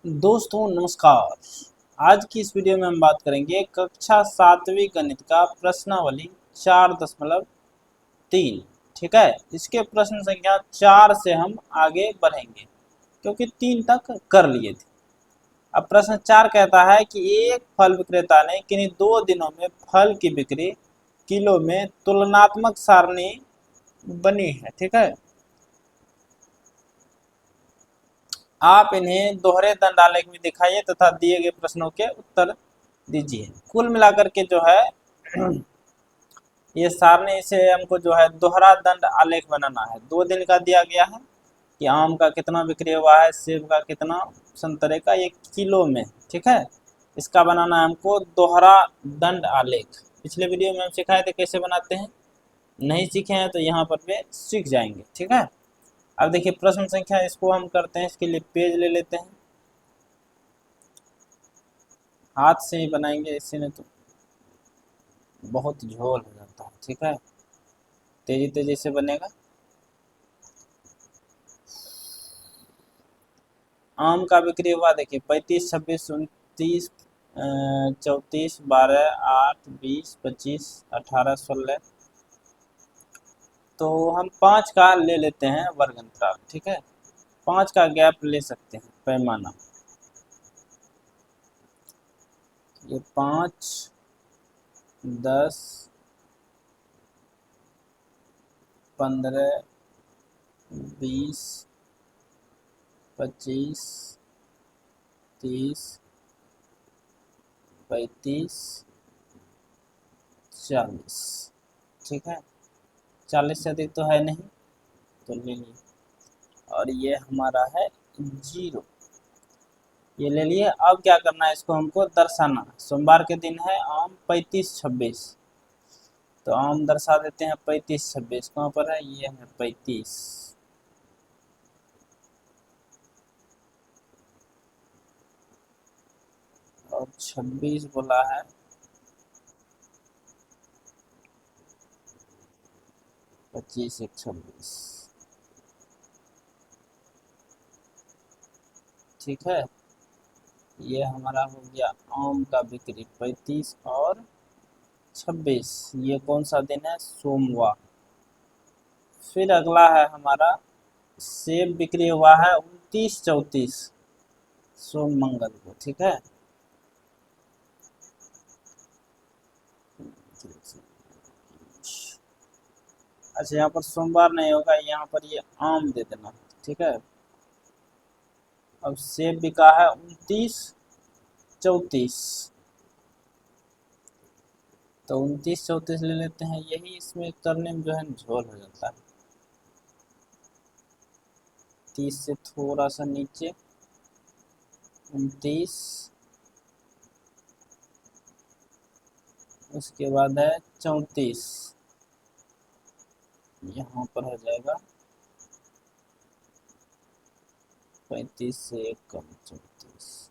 दोस्तों नमस्कार। आज की इस वीडियो में हम बात करेंगे कक्षा 7वीं गणित का प्रश्नावली 4.3। ठीक है, इसके प्रश्न संख्या 4 से हम आगे बढ़ेंगे क्योंकि 3 तक कर लिए थे। अब प्रश्न 4 कहता है कि एक फल विक्रेता ने किन्हीं 2 दिनों में फल की बिक्री किलो में तुलनात्मक सारणी बनी है। ठीक है, आप इन्हें दोहरे दंड आलेख में दिखाइए तथा दिए गए प्रश्नों के उत्तर दीजिए। कुल मिलाकर के जो है ये सारणी से हमको जो है दोहरा दंड आलेख बनाना है। 2 दिन का दिया गया है कि आम का कितना बिक्री हुआ है, सेब का कितना, संतरे का, ये किलो में। ठीक है, इसका बनाना है हमको दोहरा दंड आलेख। पिछले वीडियो में हम सिखाए थे कैसे बनाते हैं, नहीं सीखे हैं तो यहाँ पर वे सीख जाएंगे। ठीक है, अब देखिए प्रश्न संख्या इसको हम करते हैं, इसके लिए पेज ले लेते हैं, हाथ से ही बनाएंगे, इससे नहीं तो बहुत झोल हो जाता है। ठीक है, तेजी तेजी से बनेगा। आम का बिक्री हुआ देखिए 35, 26, 29, 34, 12, 8, 20, 25, 18, 16। तो हम 5 का ले लेते हैं वर्ग अंतराल। ठीक है, 5 का गैप ले सकते हैं पैमाना। ये 5, 10, 15, 20, 25, 30, 35, 40। ठीक है, 40 से अधिक तो है नहीं तो ले लिए। और ये हमारा है 0, ये ले लिए। अब क्या करना है, इसको हमको दर्शाना है। सोमवार के दिन है आम 35, 26, तो आम दर्शा देते हैं 35, 26। कहाँ पर है, ये है 35, और 26 बोला है। 25, 1, 26। ठीक है, ये हमारा हो गया आम का बिक्री 35 और 26। ये कौन सा दिन है, सोमवार। फिर अगला है हमारा सेब बिक्री हुआ है 29, 34, सोम मंगल को। ठीक है, अच्छा यहाँ पर सोमवार नहीं होगा, यहाँ पर ये आम दे देना। ठीक है, अब सेब बिका है 29, 34, तो 29, 34 ले लेते हैं। यही इसमें करने में जो है झोल हो जाता है। 30 से थोड़ा सा नीचे 29, उसके बाद है 34, यहाँ पर हो जाएगा 35 से एक कम 34।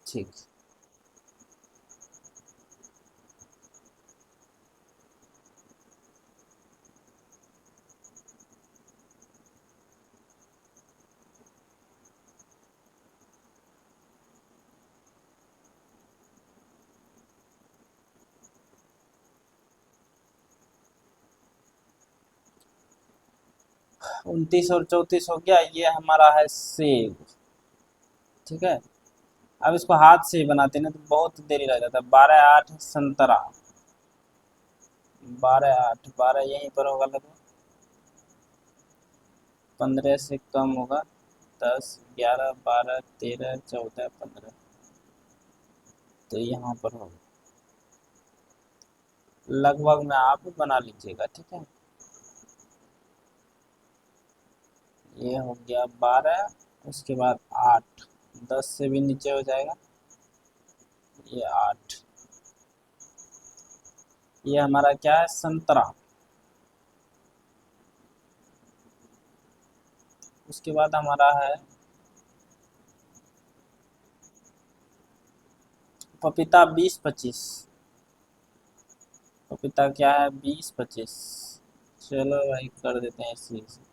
ठीक, 29 और 34 हो गया। ये हमारा है सेब। ठीक है, अब इसको हाथ से ही बनाते हैं ना तो बहुत देरी लग जाता है। 12, 8 संतरा, 12, 8, 12 यहीं पर होगा लगभग, 15 से कम होगा, 10, 11, 12, 13, 14, 15, तो यहाँ पर होगा लगभग में, आप बना लीजिएगा। ठीक है, ये हो गया 12, उसके बाद 8, 10 से भी नीचे हो जाएगा, ये 8। ये हमारा क्या है, संतरा। उसके बाद हमारा है पपीता 20, 25। पपीता क्या है, 20, 25। चलो भाई कर देते हैं इसी से।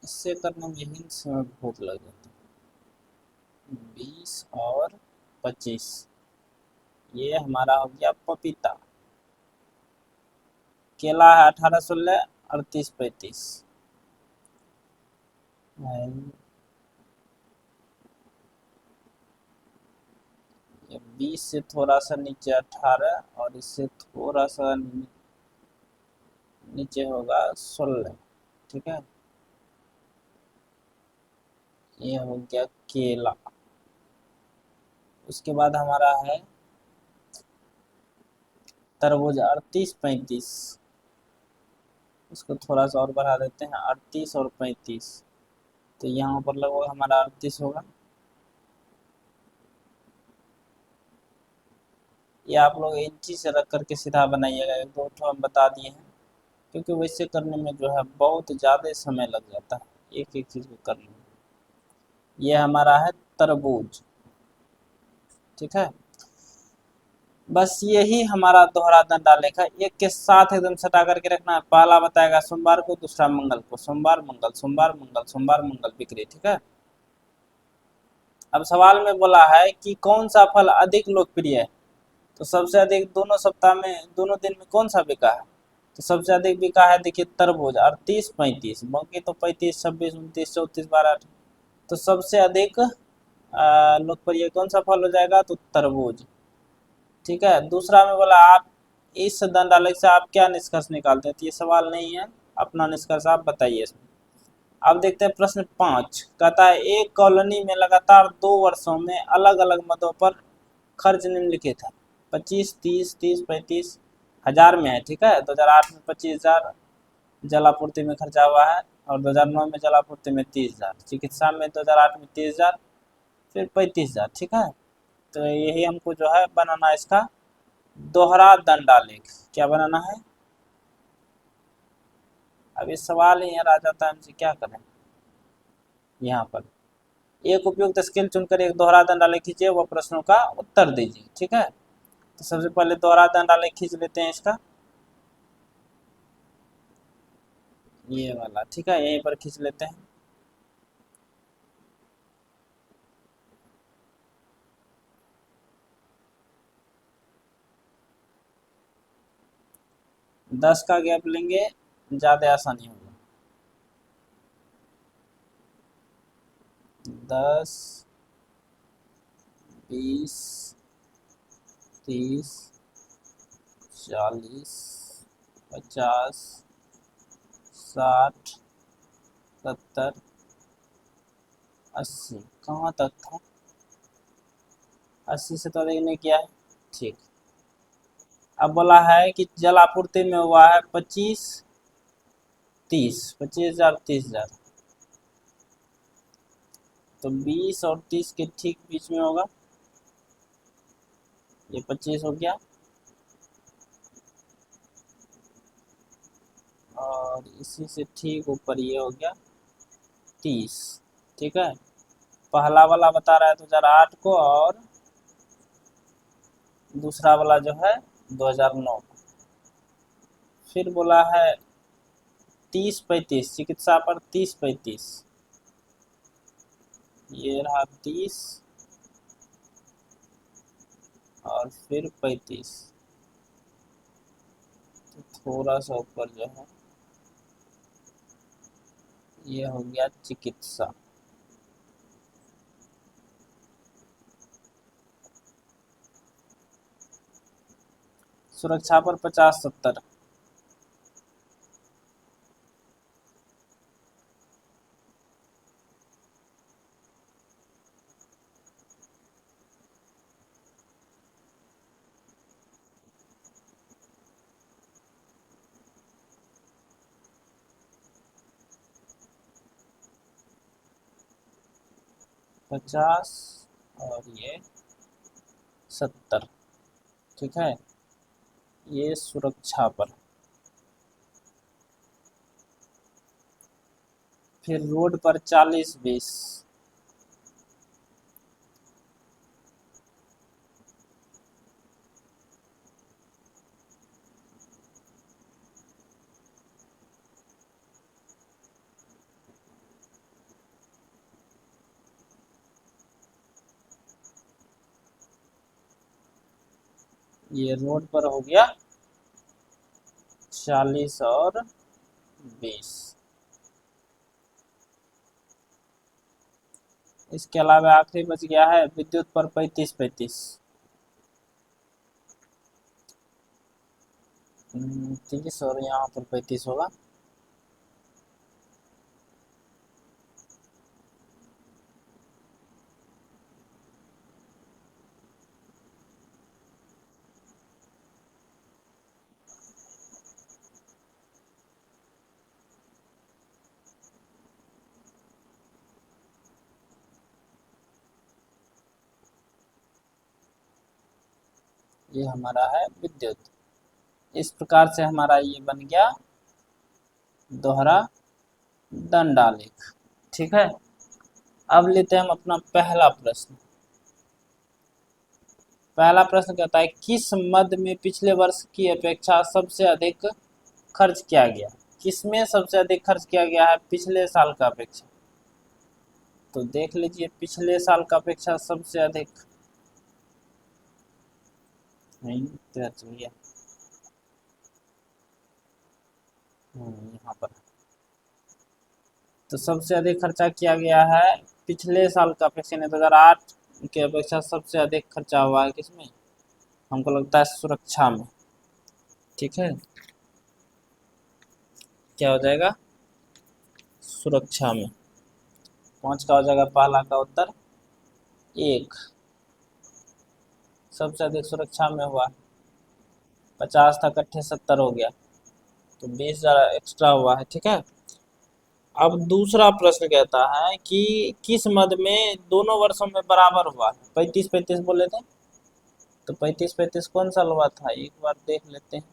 इससे करने में हिंस में भूख लग जाती है। 20 और 25, ये हमारा हो गया पपीता। केला है 18 16 38 35, 20 से थोड़ा सा नीचे 18 और इससे थोड़ा सा नीचे होगा 16। ठीक है, ये हो गया केला। उसके बाद हमारा है तरबूज 38 35, उसको थोड़ा सा और बढ़ा देते हैं 38 और 35, तो यहाँ पर लगभग हमारा 38 होगा। ये आप लोग इंची से रख करके सीधा बनाइएगा, एक दो ठो हम बता दिए हैं, क्योंकि वैसे करने में जो है बहुत ज़्यादा समय लग जाता है एक एक चीज़ को करने में। ये हमारा है तरबूज। ठीक है, बस यही हमारा दोहरा दंड आलेख है। एक के साथ एकदम सटा करके रखना है। पहला बताएगा सोमवार को, दूसरा मंगल को, सोमवार मंगल सोमवार मंगल सोमवार मंगल बिक्री। ठीक है, अब सवाल में बोला है कि कौन सा फल अधिक लोकप्रिय है, तो सबसे अधिक दोनों सप्ताह में दोनों दिन में कौन सा बिका है, तो सबसे अधिक बिका है देखिए तरबूज 38 35, बाकी तो 35 26 29 34 12। तो सबसे अधिक लोकप्रिय कौन सा फल हो जाएगा, तो तरबूज। ठीक है, दूसरा में बोला आप इस दंड आलेख से आप क्या निष्कर्ष निकालते हैं, तो ये सवाल नहीं है, अपना निष्कर्ष आप बताइए इसमें। अब देखते हैं प्रश्न 5, कहता है एक कॉलोनी में लगातार 2 वर्षों में अलग अलग मदों पर खर्च निम्नलिखित है। 25 30 30 35 हजार में है। ठीक है, 2008 में 25,000 जल आपूर्ति में खर्चा हुआ है, और 2009 में जल आपूर्ति में 30,000, चिकित्सा में 2008 में 30,000, फिर 35,000। ठीक है, तो यही हमको जो है बनाना है इसका दोहरा दंड आलेख। क्या बनाना है, अब ये सवाल ही यार आ जाता है हमसे, क्या करें। यहाँ पर एक उपयुक्त स्केल चुनकर एक दोहरा दंड आलेख खींचिए, वह प्रश्नों का उत्तर दीजिए। ठीक है, तो सबसे पहले दोहरा दंड आलेख खींच लेते हैं इसका, ये वाला। ठीक है, यहीं पर खींच लेते हैं। दस का गैप लेंगे, ज्यादा आसानी होगा। 10 20 30 40 50 60 70 80, कहाँ तक था, 80 से तो अधिक नहीं किया है। ठीक, अब बोला है कि जल आपूर्ति में हुआ है 25 30, 25,000 30,000, तो 20 और 30 के ठीक बीच में होगा, ये 25 हो गया, और इसी से ठीक ऊपर ये हो गया 30। ठीक है, पहला वाला बता रहा है 2008 को, और दूसरा वाला जो है 2009 को। फिर बोला है 30 35, चिकित्सा पर 30 35, ये रहा 30 और फिर 35, तो थोड़ा सा ऊपर जो है ये हो गया चिकित्सा। सुरक्षा पर 50 70, पचास और ये 70। ठीक है, ये सुरक्षा पर। फिर रोड पर 40 20, ये रोड पर हो गया 40 और 20। इसके अलावा आखिरी बच गया है विद्युत पर 35-35। 30 और यहाँ पर 35 होगा। ये हमारा है विद्युत। इस प्रकार से हमारा ये बन गया दोहरा दंडालेख। ठीक है, अब लेते हैं हम अपना पहला प्रश्न। पहला प्रश्न कहता है किस मद में पिछले वर्ष की अपेक्षा सबसे अधिक खर्च किया गया। किसमें सबसे अधिक खर्च किया गया है पिछले साल का अपेक्षा। तो देख लीजिए पिछले साल का अपेक्षा सबसे अधिक नहीं चलिए यहाँ पर। तो सबसे अधिक खर्चा किया गया है पिछले साल का अपेक्षा, 2008 की अपेक्षा सबसे अधिक खर्चा हुआ है किसमें, हमको लगता है सुरक्षा में। ठीक है, क्या हो जाएगा सुरक्षा में। 5 का हो जाएगा पहला का उत्तर 1। सबसे अधिक सुरक्षा में हुआ 50 था, इकट्ठे 70 हो गया, तो 20,000 एक्स्ट्रा हुआ है। ठीक है, अब दूसरा प्रश्न कहता है कि किस मद में दोनों वर्षों में बराबर हुआ। 35-35 बोले थे, तो 35-35 कौन सा हुआ था एक बार देख लेते हैं।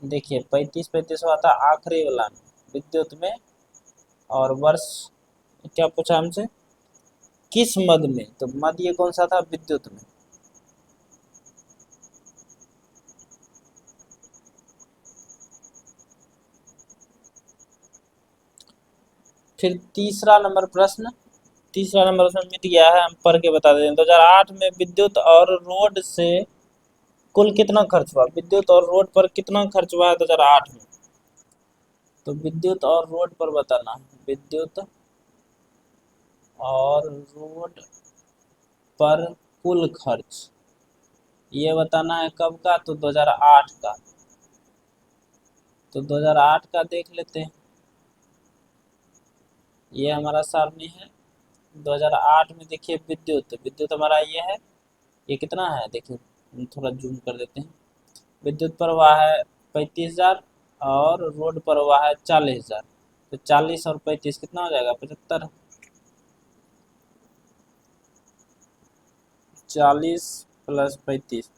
देखिए 35-35 हुआ था आखिरी वाला में विद्युत में, और वर्ष क्या पूछा हमसे किस मद में, तो मद ये कौन सा था विद्युत में। फिर तीसरा नंबर प्रश्न मिट गया है, हम पढ़ के बता देते हैं। 2008 में विद्युत और रोड से कुल कितना खर्च हुआ। विद्युत और रोड पर कितना खर्च हुआ है 2008 में, तो विद्युत और रोड पर बताना है। विद्युत और रोड पर कुल खर्च ये बताना है कब का, तो 2008 का। तो 2008 का देख लेते हैं, ये हमारा सारणी है 2008 में। देखिए विद्युत हमारा ये है, ये कितना है देखिए, हम थोड़ा जूम कर देते हैं। विद्युत पर हुआ है 35,000 और रोड पर हुआ है 40,000, तो 40 और 35 कितना हो जाएगा 75। 40 प्लस 35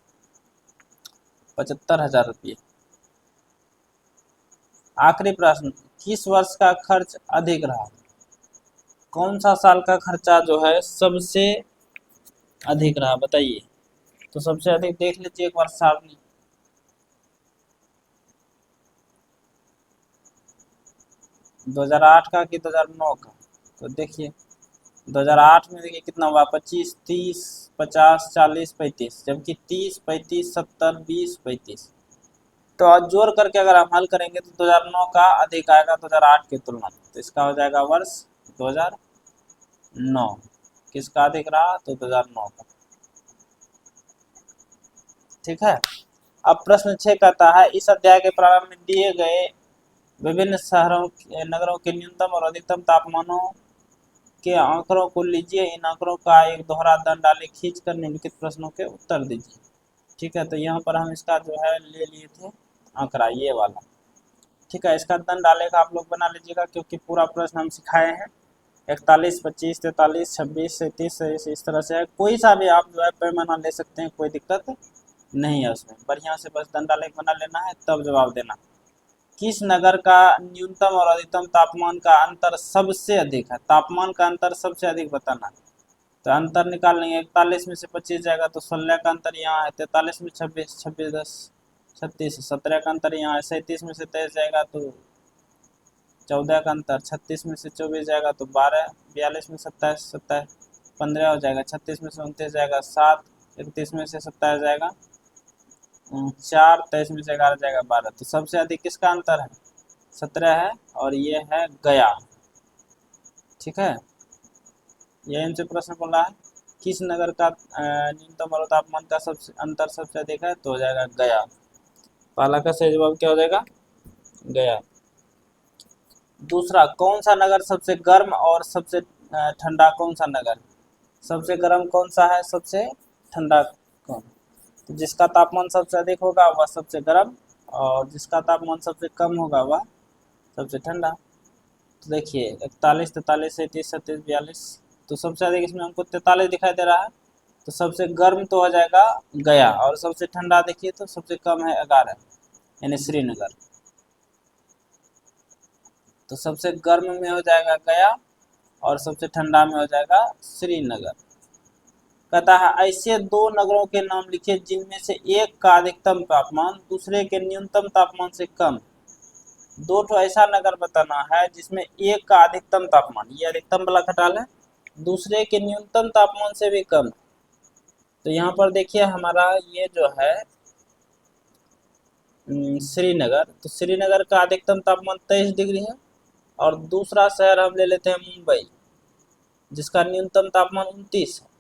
75,000 रुपये। आखिरी प्रश्न, किस वर्ष का खर्च अधिक रहा। कौन सा साल का खर्चा जो है सबसे अधिक रहा बताइए। तो सबसे अधिक देख लीजिए एक बार सारणी। 2008 का कि 2009 का, तो देखिए 2008 में देखिए कितना हुआ 25, 30, 50, 40, 35, जबकि 30, 35, 70, 20, 35। तो आज जोड़ करके अगर हम हल करेंगे तो 2009 का अधिक आएगा 2008 की तुलना में, तो इसका हो जाएगा वर्ष 2009। किसका अधिक रहा, तो 2009 का। ठीक है, अब प्रश्न 6 कहता है इस अध्याय के प्रारंभ में दिए गए विभिन्न शहरों नगरों के न्यूनतम और अधिकतम तापमानों के आंकड़ों को लीजिए, इन आंकड़ों का एक दोहरा दंड आलेख खींचकर निम्नलिखित प्रश्नों के उत्तर दीजिए। ठीक है, तो यहाँ पर हम इसका जो है ले लिए थे आंकड़ा ये वाला। ठीक है, इसका दंड आलेख आप लोग बना लीजिएगा, क्योंकि पूरा प्रश्न हम सिखाए हैं। 41, 25, 43, 26, 37 इस तरह से है। कोई सा भी आप जो है पैमाना ले सकते हैं, कोई दिक्कत नहीं है उसमें। बढ़िया से बस दंड आलेख बना लेना है, तब जवाब देना। किस नगर का न्यूनतम और अधिकतम तापमान का अंतर सबसे अधिक है। तापमान का अंतर सबसे अधिक बताना है, तो अंतर निकाल लेंगे। 41 में से 25 जाएगा तो 16 का अंतर यहाँ है। 43 में 26, 26 10 36, 17 का अंतर यहाँ है। 37 में से 23 जाएगा तो 14 का अंतर। 36 में से 24 जाएगा तो 12। 42 में 27, 15 हो जाएगा। 36 में से 29 जाएगा 7। 31 में से 27 जाएगा 4, 23 में से 11 जाएगा 12। तो सबसे अधिक किसका अंतर है? 17 है और ये है गया। ठीक है, यह इनसे प्रश्न बोला है किस नगर का न्यूनतम और तापमान का सबसे अधिक है, तो हो जाएगा गया। पहला का सही जवाब क्या हो जाएगा? गया। दूसरा, कौन सा नगर सबसे गर्म और सबसे ठंडा? कौन सा नगर सबसे गर्म कौन सा है, सबसे ठंडा कौन? तो जिसका तापमान सबसे अधिक होगा वह सबसे गर्म और जिसका तापमान सबसे कम होगा वह सबसे ठंडा। तो देखिए 41, 43, 37, 37, 42, तो सबसे अधिक इसमें हमको 43 दिखाई दे रहा है। तो सबसे गर्म तो हो जाएगा गया और सबसे ठंडा देखिए तो सबसे कम है 11 यानी श्रीनगर। तो सबसे गर्म में हो जाएगा गया और सबसे ठंडा में हो जाएगा श्रीनगर। कहता है ऐसे दो नगरों के नाम लिखिए जिनमें से एक का अधिकतम तापमान दूसरे के न्यूनतम तापमान से कम। दो तो ऐसा नगर बताना है जिसमें एक का अधिकतम तापमान, ये अधिकतम वाला खटाल है, दूसरे के न्यूनतम तापमान से भी कम। तो यहाँ पर देखिए हमारा ये जो है श्रीनगर, तो श्रीनगर का अधिकतम तापमान 23 डिग्री है और दूसरा शहर हम ले लेते हैं मुंबई जिसका न्यूनतम तापमान 29 है।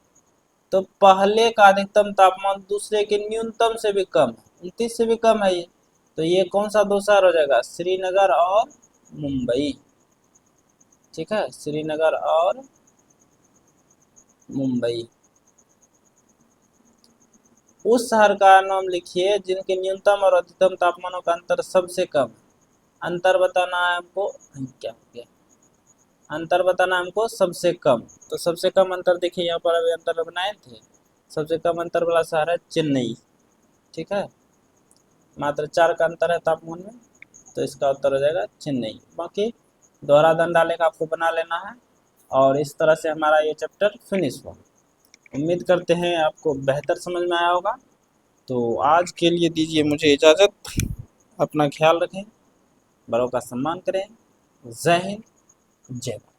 तो पहले का अधिकतम तापमान दूसरे के न्यूनतम से भी कम है, 29 से भी कम है ये। तो ये कौन सा दो शहर हो जाएगा? श्रीनगर और मुंबई। ठीक है, श्रीनगर और मुंबई। उस शहर का नाम लिखिए जिनके न्यूनतम और अधिकतम तापमानों का अंतर सबसे कम। अंतर बताना है हमको, क्या हो गया, अंतर बताना है हमको सबसे कम। तो सबसे कम अंतर देखिए यहाँ पर अभी अंतर बनाए थे, सबसे कम अंतर वाला शहर है चेन्नई। ठीक है, मात्र 4 का अंतर है तापमान में, तो इसका उत्तर हो जाएगा चेन्नई। बाकी दोहरा दंड आलेख आपको बना लेना है और इस तरह से हमारा ये चैप्टर फिनिश हुआ। उम्मीद करते हैं आपको बेहतर समझ में आया होगा। तो आज के लिए दीजिए मुझे इजाज़त। अपना ख्याल रखें, बड़ों का सम्मान करें। जय हिंद, जय भारत।